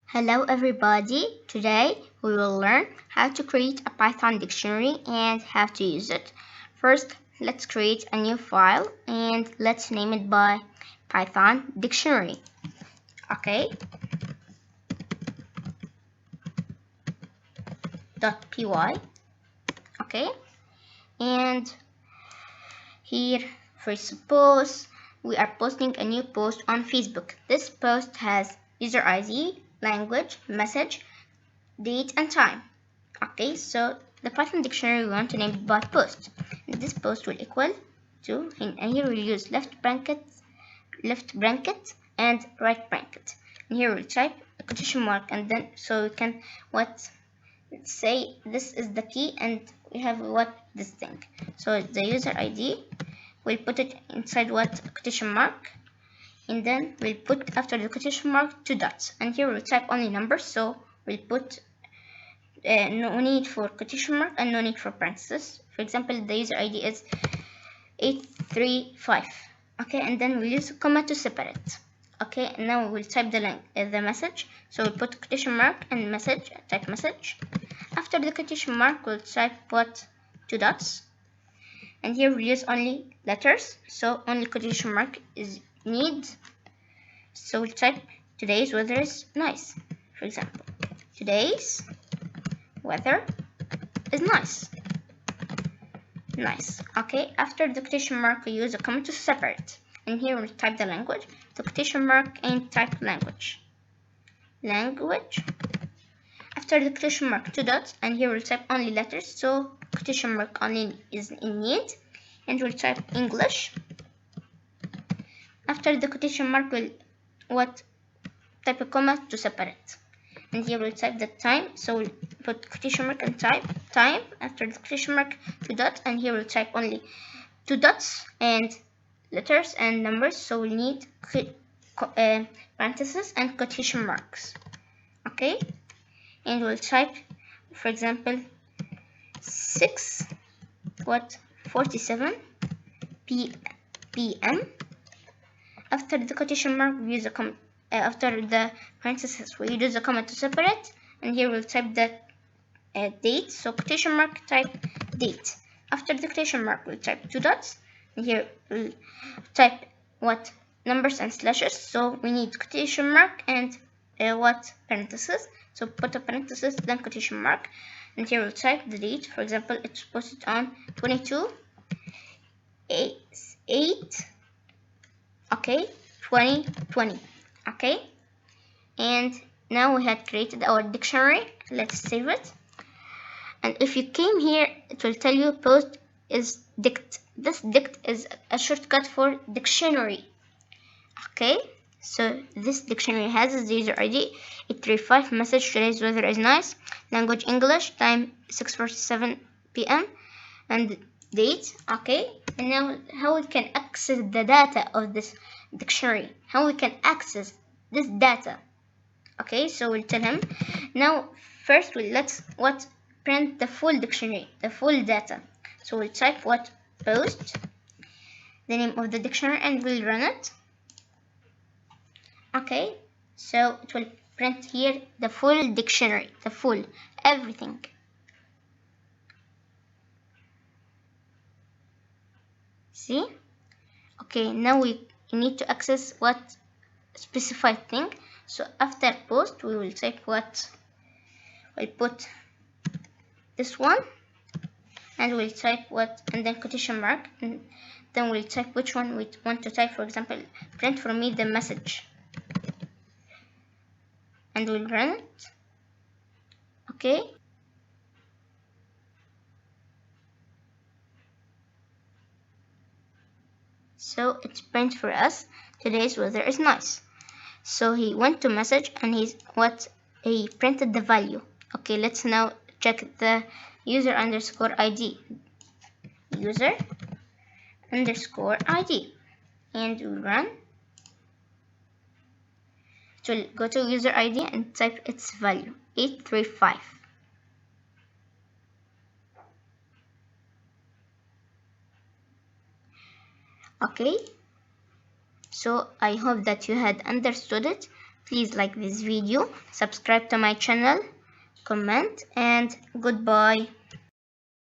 Hello everybody! Today we will learn how to create a Python dictionary and how to use it. First, let's create a new file and let's name it by Python dictionary. Okay, .py. Okay, and here for suppose we are posting a new post on Facebook. This post has user ID, language, message, date and time. Okay, so the Python dictionary we want to name it by post. And this post will equal to, and here we'll use left bracket, and right bracket. And here we'll type a quotation mark, and then so we can say this is the key, and we have this thing. So the user ID, we'll put it inside quotation mark, and then we'll put after the quotation mark 2 dots. And here we'll type only numbers, so we'll put no need for quotation mark and no need for parentheses. For example, the user ID is 835. Okay, and then we'll use a comma to separate. Okay, and now we'll type the message. So we'll put quotation mark and message, type message. After the quotation mark, we'll type 2 dots. And here we'll use only letters, so only quotation mark is need. So we'll type today's weather is nice. For example, today's weather is nice. Okay, after the quotation mark we use a comma to separate, and here we type the language, the quotation mark, and type language. After the quotation mark 2 dots, and here we'll type only letters, so quotation mark only is in need, and we'll type English. After the quotation mark we'll type a comma to separate, and here we'll type the time, so we'll put quotation mark and type time. After the quotation mark 2 dots, and here we'll type only 2 dots and letters and numbers, so we'll need parentheses and quotation marks. Okay, and we'll type, for example, 6:47 p.m. After the quotation mark we use a comma. After the parentheses we use a comma to separate, and here we'll type the date, so quotation mark type date. After the quotation mark we'll type 2 dots, and here we'll type numbers and slashes, so we need quotation mark and parentheses, so put a parenthesis then quotation mark, and here we'll type the date. For example, it's posted on 22/8 okay 2020. Okay, and now we had created our dictionary. Let's save it, and if you came here it will tell you post is dict. This dict is a shortcut for dictionary. Okay, so this dictionary has the user ID 835, message today's weather is nice, language English, time 6:47 p.m. and date. Okay, and now how we can access the data of this dictionary, how we can access this data. Okay, so we'll tell him now. First let's print the full dictionary, the full data. So we'll type post, the name of the dictionary, and we'll run it. Okay, so it will print here the full dictionary, the full everything. See? Okay, now we need to access specified thing. So after post we will type we'll put this one, and we'll type and then quotation mark, and then we'll type which one we want to type. For example, print for me the message, and we'll run it. Okay, so it's print for us today's weather is nice. So he went to message, and he printed the value. Okay, let's now check the user underscore ID, and we'll run. It will go to user ID and type its value 835. Okay, so I hope that you had understood it. Please like this video, subscribe to my channel, comment, and goodbye.